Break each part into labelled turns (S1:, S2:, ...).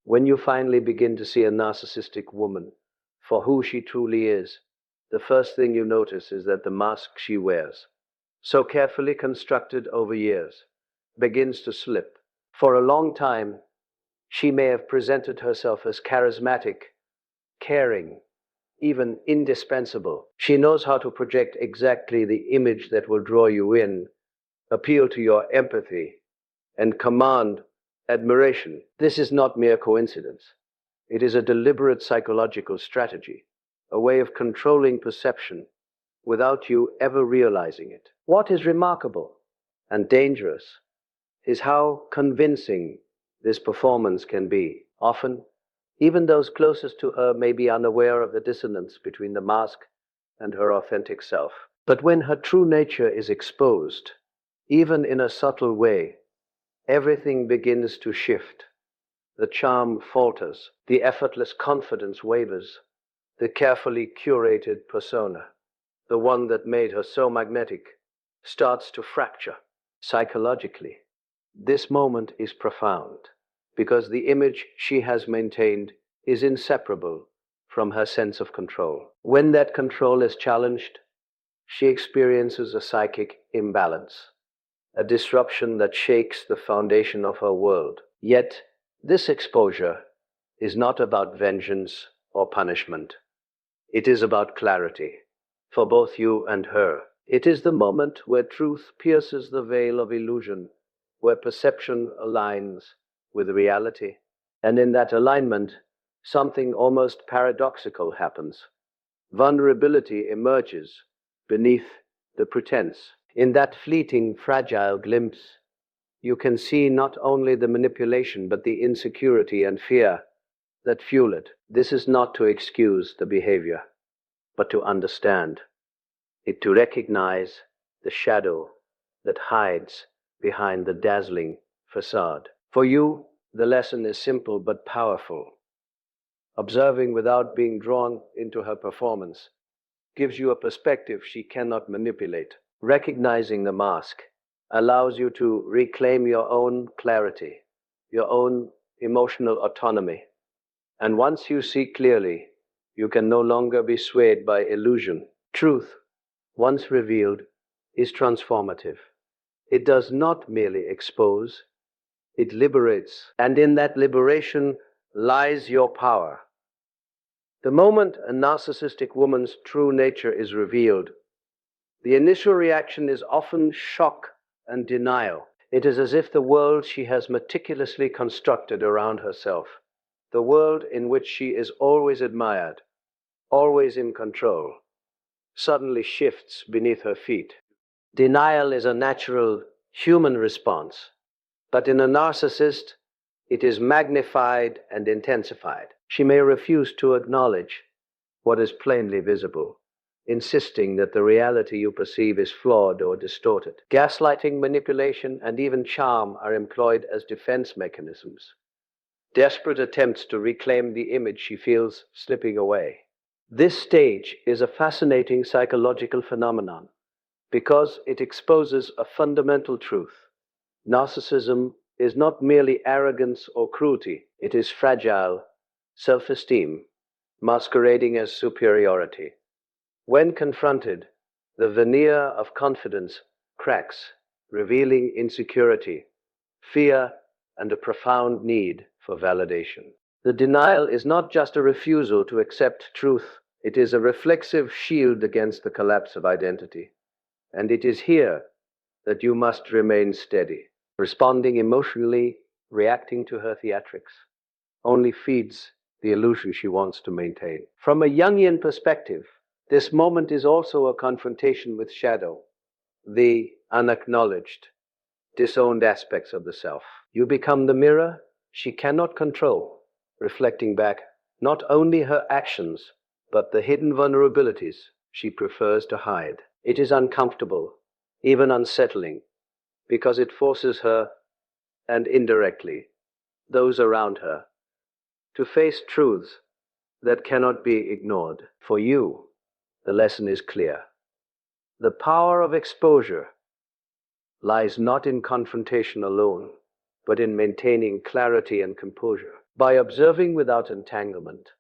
S1: When you finally begin to see a narcissistic woman for who she truly is, the first thing you notice is that the mask she wears, so carefully constructed over years, begins to slip. For a long time, she may have presented herself as charismatic, caring, even indispensable. She knows how to project exactly the image that will draw you in, appeal to your empathy, and command admiration. This is not mere coincidence. It is a deliberate psychological strategy, a way of controlling perception without you ever realizing it. What is remarkable and dangerous is how convincing this performance can be. Often, even those closest to her may be unaware of the dissonance between the mask and her authentic self. But when her true nature is exposed, even in a subtle way, everything begins to shift. The charm falters, the effortless confidence wavers, the carefully curated persona, the one that made her so magnetic, starts to fracture. Psychologically, this moment is profound because the image she has maintained is inseparable from her sense of control. When that control is challenged, she experiences a psychic imbalance, a disruption that shakes the foundation of her world. Yet, this exposure is not about vengeance or punishment. It is about clarity for both you and her. It is the moment where truth pierces the veil of illusion, where perception aligns with reality. And in that alignment, something almost paradoxical happens. Vulnerability emerges beneath the pretense. In that fleeting, fragile glimpse, you can see not only the manipulation but the insecurity and fear that fuel it. This is not to excuse the behavior, but to understand it, to recognize the shadow that hides behind the dazzling facade. For you, the lesson is simple but powerful. Observing without being drawn into her performance gives you a perspective she cannot manipulate. Recognizing the mask allows you to reclaim your own clarity, your own emotional autonomy. And once you see clearly, you can no longer be swayed by illusion. Truth, once revealed, is transformative. It does not merely expose, it liberates. And in that liberation lies your power. The moment a narcissistic woman's true nature is revealed, the initial reaction is often shock and denial. It is as if the world she has meticulously constructed around herself, the world in which she is always admired, always in control, suddenly shifts beneath her feet. Denial is a natural human response, but in a narcissist, it is magnified and intensified. She may refuse to acknowledge what is plainly visible, insisting that the reality you perceive is flawed or distorted. Gaslighting, manipulation, and even charm are employed as defense mechanisms, desperate attempts to reclaim the image she feels slipping away. This stage is a fascinating psychological phenomenon because it exposes a fundamental truth. Narcissism is not merely arrogance or cruelty, it is fragile self-esteem masquerading as superiority. When confronted, the veneer of confidence cracks, revealing insecurity, fear, and a profound need for validation. The denial is not just a refusal to accept truth, it is a reflexive shield against the collapse of identity. And it is here that you must remain steady. Responding emotionally, reacting to her theatrics, only feeds the illusion she wants to maintain. From a Jungian perspective, this moment is also a confrontation with shadow, the unacknowledged, disowned aspects of the self. You become the mirror she cannot control, reflecting back not only her actions, but the hidden vulnerabilities she prefers to hide. It is uncomfortable, even unsettling, because it forces her, and indirectly, those around her, to face truths that cannot be ignored. For you, the lesson is clear. The power of exposure lies not in confrontation alone, but in maintaining clarity and composure. By observing without entanglement,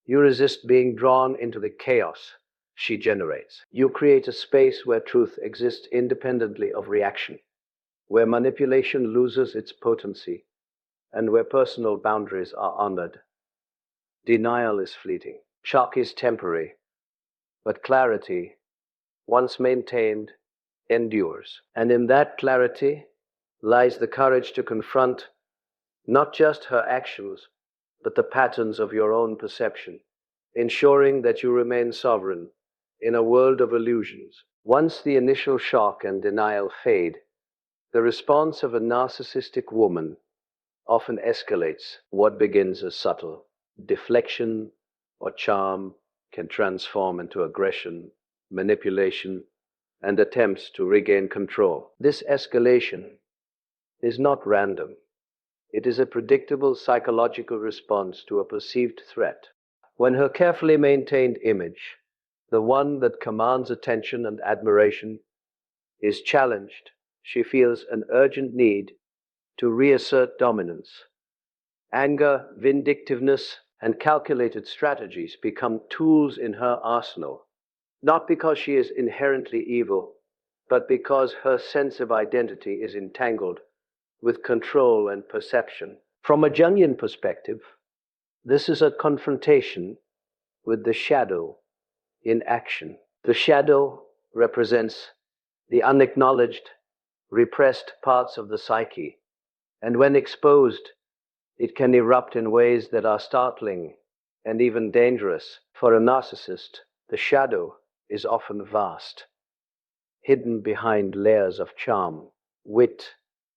S1: you resist being drawn into the chaos she generates. You create a space where truth exists independently of reaction, where manipulation loses its potency, and where personal boundaries are honored. Denial is fleeting. Shock is temporary, but clarity, once maintained, endures. And in that clarity lies the courage to confront not just her actions, but the patterns of your own perception, ensuring that you remain sovereign in a world of illusions. Once the initial shock and denial fade, the response of a narcissistic woman often escalates. What begins as subtle deflection or charm can transform into aggression, manipulation, and attempts to regain control. This escalation is not random. It is a predictable psychological response to a perceived threat. When her carefully maintained image, the one that commands attention and admiration, is challenged, she feels an urgent need to reassert dominance. Anger, vindictiveness, and calculated strategies become tools in her arsenal, not because she is inherently evil, but because her sense of identity is entangled with control and perception. From a Jungian perspective, this is a confrontation with the shadow in action. The shadow represents the unacknowledged, repressed parts of the psyche, and when exposed, it can erupt in ways that are startling and even dangerous. For a narcissist, the shadow is often vast, hidden behind layers of charm, wit,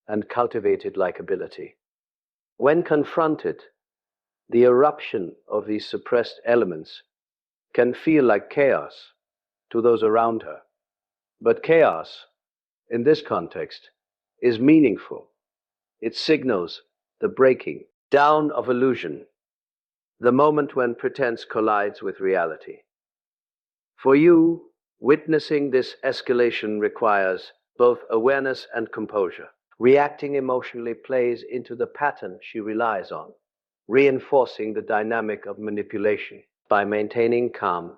S1: and cultivated likability. When confronted, the eruption of these suppressed elements can feel like chaos to those around her. But chaos, in this context, is meaningful. It signals the breaking down of illusion, the moment when pretense collides with reality. For you, witnessing this escalation requires both awareness and composure. Reacting emotionally plays into the pattern she relies on, reinforcing the dynamic of manipulation. By maintaining calm,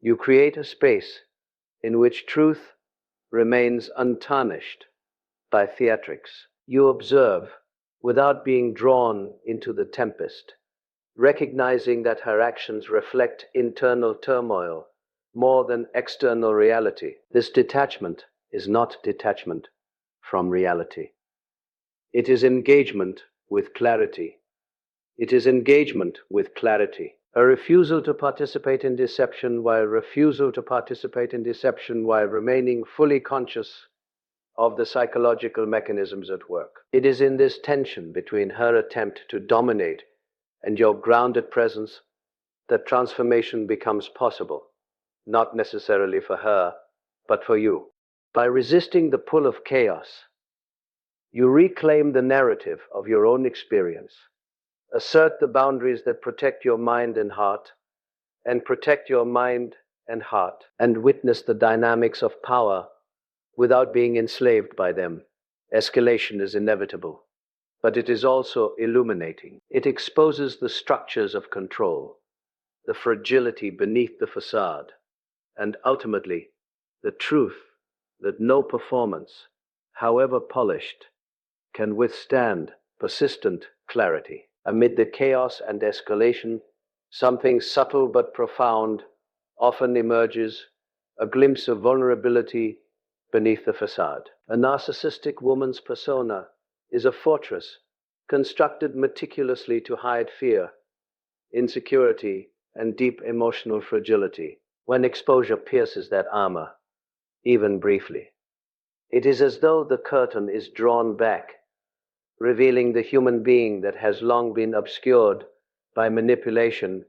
S1: you create a space in which truth remains untarnished by theatrics. You observe without being drawn into the tempest, recognizing that her actions reflect internal turmoil more than external reality. This detachment is not detachment from reality. It is engagement with clarity. It is engagement with clarity. A refusal to participate in deception while remaining fully conscious of the psychological mechanisms at work. It is in this tension between her attempt to dominate and your grounded presence that transformation becomes possible, not necessarily for her, but for you. By resisting the pull of chaos, you reclaim the narrative of your own experience, assert the boundaries that protect your mind and heart, and witness the dynamics of power without being enslaved by them. Escalation is inevitable, but it is also illuminating. It exposes the structures of control, the fragility beneath the facade, and ultimately, the truth that no performance, however polished, can withstand persistent clarity. Amid the chaos and escalation, something subtle but profound often emerges, a glimpse of vulnerability beneath the facade. A narcissistic woman's persona is a fortress constructed meticulously to hide fear, insecurity, and deep emotional fragility. When exposure pierces that armor, even briefly, it is as though the curtain is drawn back, revealing the human being that has long been obscured by manipulation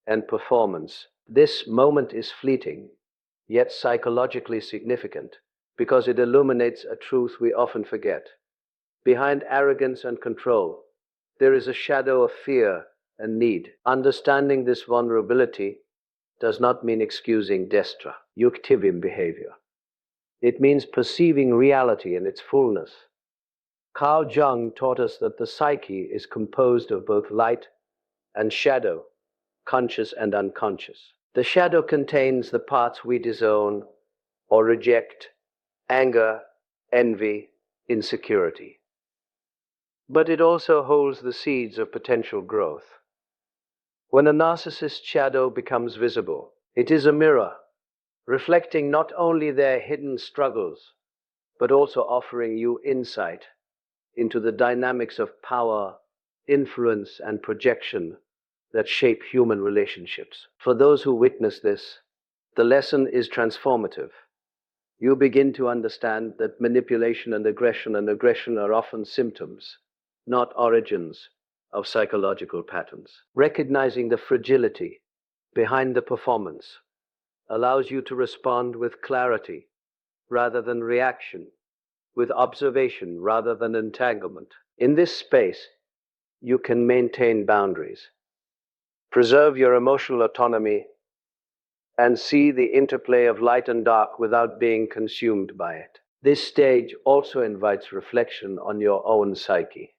S1: and performance. This moment is fleeting, yet psychologically significant, because it illuminates a truth we often forget. Behind arrogance and control, there is a shadow of fear and need. Understanding this vulnerability does not mean excusing destructive behavior. It means perceiving reality in its fullness, Carl Jung taught us that the psyche is composed of both light and shadow, conscious and unconscious. The shadow contains the parts we disown or reject: anger, envy, insecurity. But it also holds the seeds of potential growth. When a narcissist's shadow becomes visible, it is a mirror, reflecting not only their hidden struggles, but also offering you insight into the dynamics of power, influence, and projection that shape human relationships. For those who witness this, the lesson is transformative. You begin to understand that manipulation and aggression are often symptoms, not origins, of psychological patterns. Recognizing the fragility behind the performance allows you to respond with clarity rather than reaction, with observation rather than entanglement. In this space, you can maintain boundaries, preserve your emotional autonomy, and see the interplay of light and dark without being consumed by it. This stage also invites reflection on your own psyche.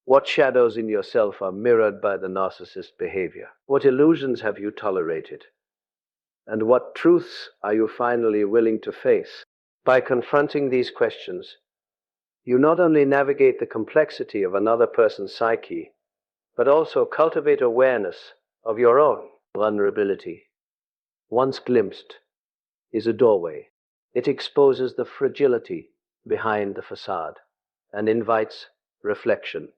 S1: What shadows in yourself are mirrored by the narcissist's behavior? What illusions have you tolerated? And what truths are you finally willing to face? By confronting these questions, you not only navigate the complexity of another person's psyche, but also cultivate awareness of your own vulnerability. Once glimpsed, is a doorway. It exposes the fragility behind the facade and invites reflection,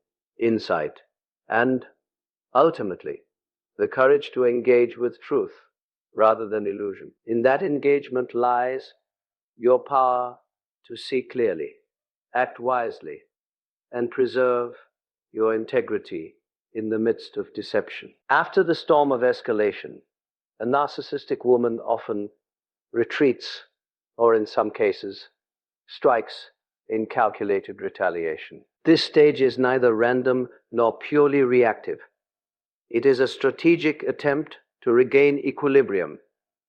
S1: insight, and, ultimately, the courage to engage with truth rather than illusion. In that engagement lies your power to see clearly, act wisely, and preserve your integrity in the midst of deception. After the storm of escalation, a narcissistic woman often retreats, or in some cases, strikes in calculated retaliation. This stage is neither random nor purely reactive. It is a strategic attempt to regain equilibrium,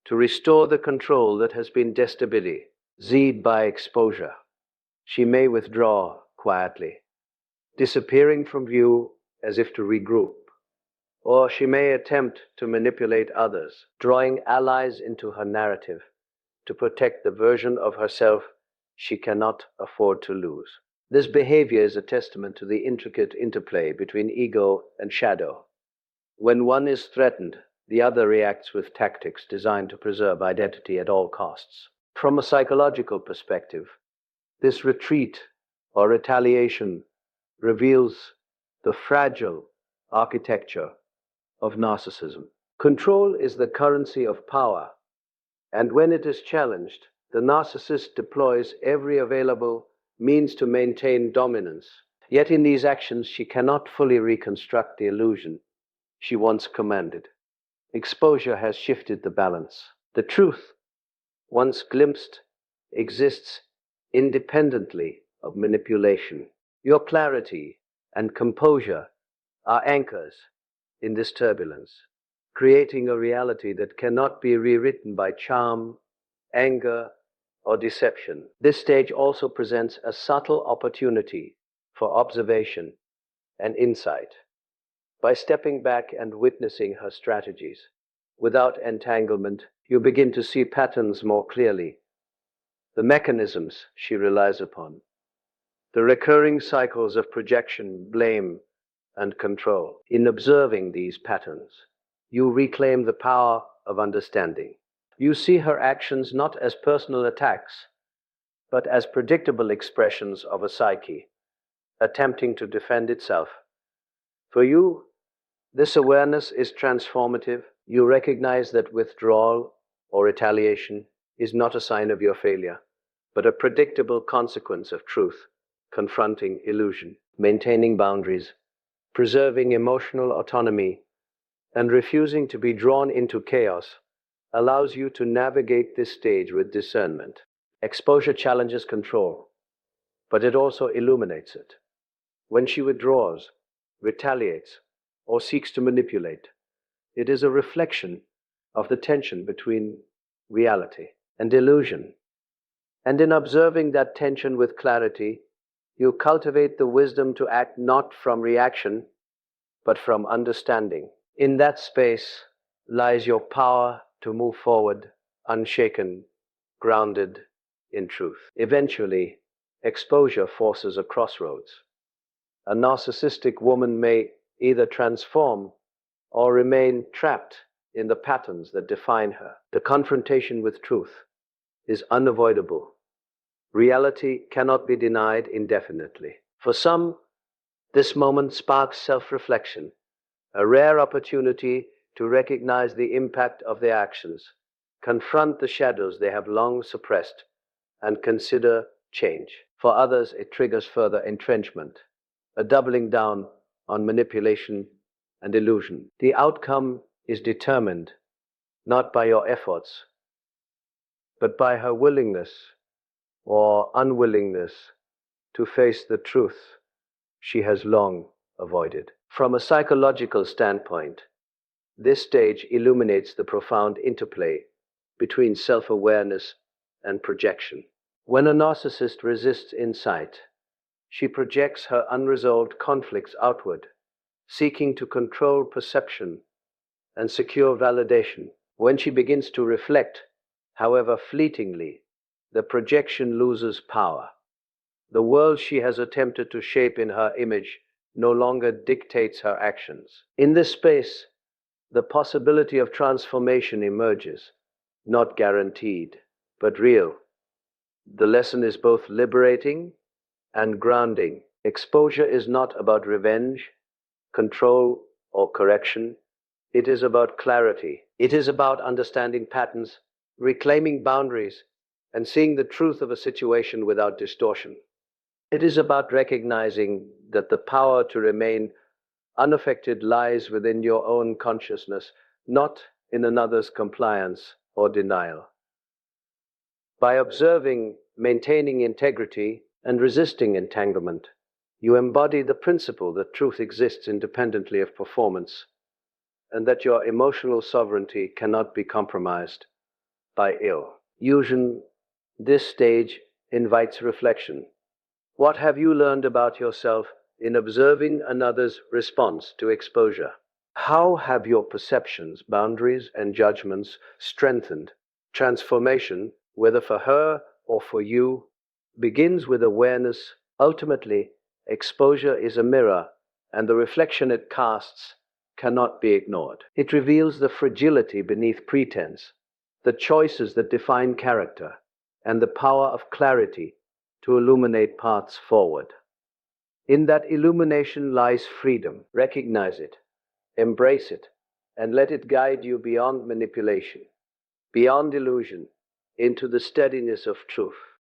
S1: to restore the control that has been destabilized by exposure. She may withdraw quietly, disappearing from view as if to regroup. Or she may attempt to manipulate others, drawing allies into her narrative to protect the version of herself she cannot afford to lose. This behavior is a testament to the intricate interplay between ego and shadow. When one is threatened, the other reacts with tactics designed to preserve identity at all costs. From a psychological perspective, this retreat or retaliation reveals the fragile architecture of narcissism. Control is the currency of power, and when it is challenged, the narcissist deploys every available means to maintain dominance. Yet in these actions, she cannot fully reconstruct the illusion she once commanded. Exposure has shifted the balance. The truth, once glimpsed, exists independently of manipulation. Your clarity and composure are anchors in this turbulence, creating a reality that cannot be rewritten by charm, anger, or deception. This stage also presents a subtle opportunity for observation and insight. By stepping back and witnessing her strategies, without entanglement, you begin to see patterns more clearly, the mechanisms she relies upon, the recurring cycles of projection, blame, and control. In observing these patterns, you reclaim the power of understanding. You see her actions not as personal attacks, but as predictable expressions of a psyche, attempting to defend itself. For you, this awareness is transformative. You recognize that withdrawal or retaliation is not a sign of your failure, but a predictable consequence of truth, confronting illusion, maintaining boundaries, preserving emotional autonomy, and refusing to be drawn into chaos allows you to navigate this stage with discernment. Exposure challenges control, but it also illuminates it. When she withdraws, retaliates, or seeks to manipulate, it is a reflection of the tension between reality and illusion. And in observing that tension with clarity, You cultivate the wisdom to act not from reaction, but from understanding. In that space lies your power to move forward, unshaken, grounded in truth. Eventually, exposure forces a crossroads. A narcissistic woman may either transform or remain trapped in the patterns that define her. The confrontation with truth is unavoidable. Reality cannot be denied indefinitely. For some, this moment sparks self-reflection, a rare opportunity to recognize the impact of their actions, confront the shadows they have long suppressed, and consider change. For others, it triggers further entrenchment, a doubling down on manipulation and illusion. The outcome is determined not by your efforts, but by her willingness or unwillingness to face the truth she has long avoided. From a psychological standpoint, this stage illuminates the profound interplay between self-awareness and projection. When a narcissist resists insight, she projects her unresolved conflicts outward, seeking to control perception and secure validation. When she begins to reflect, however fleetingly, the projection loses power. The world she has attempted to shape in her image no longer dictates her actions. In this space, the possibility of transformation emerges, not guaranteed, but real. The lesson is both liberating and grounding. Exposure is not about revenge, control, or correction. It is about clarity. It is about understanding patterns, reclaiming boundaries, and seeing the truth of a situation without distortion. It is about recognizing that the power to remain unaffected lies within your own consciousness, not in another's compliance or denial. By observing, maintaining integrity, and resisting entanglement, you embody the principle that truth exists independently of performance, and that your emotional sovereignty cannot be compromised by illusion. This stage invites reflection. What have you learned about yourself in observing another's response to exposure? How have your perceptions, boundaries, and judgments strengthened? Transformation, whether for her or for you, begins with awareness. Ultimately, exposure is a mirror, and the reflection it casts cannot be ignored. It reveals the fragility beneath pretense, the choices that define character, and the power of clarity to illuminate paths forward. In that illumination lies freedom. Recognize it, embrace it, and let it guide you beyond manipulation, beyond illusion, into the steadiness of truth.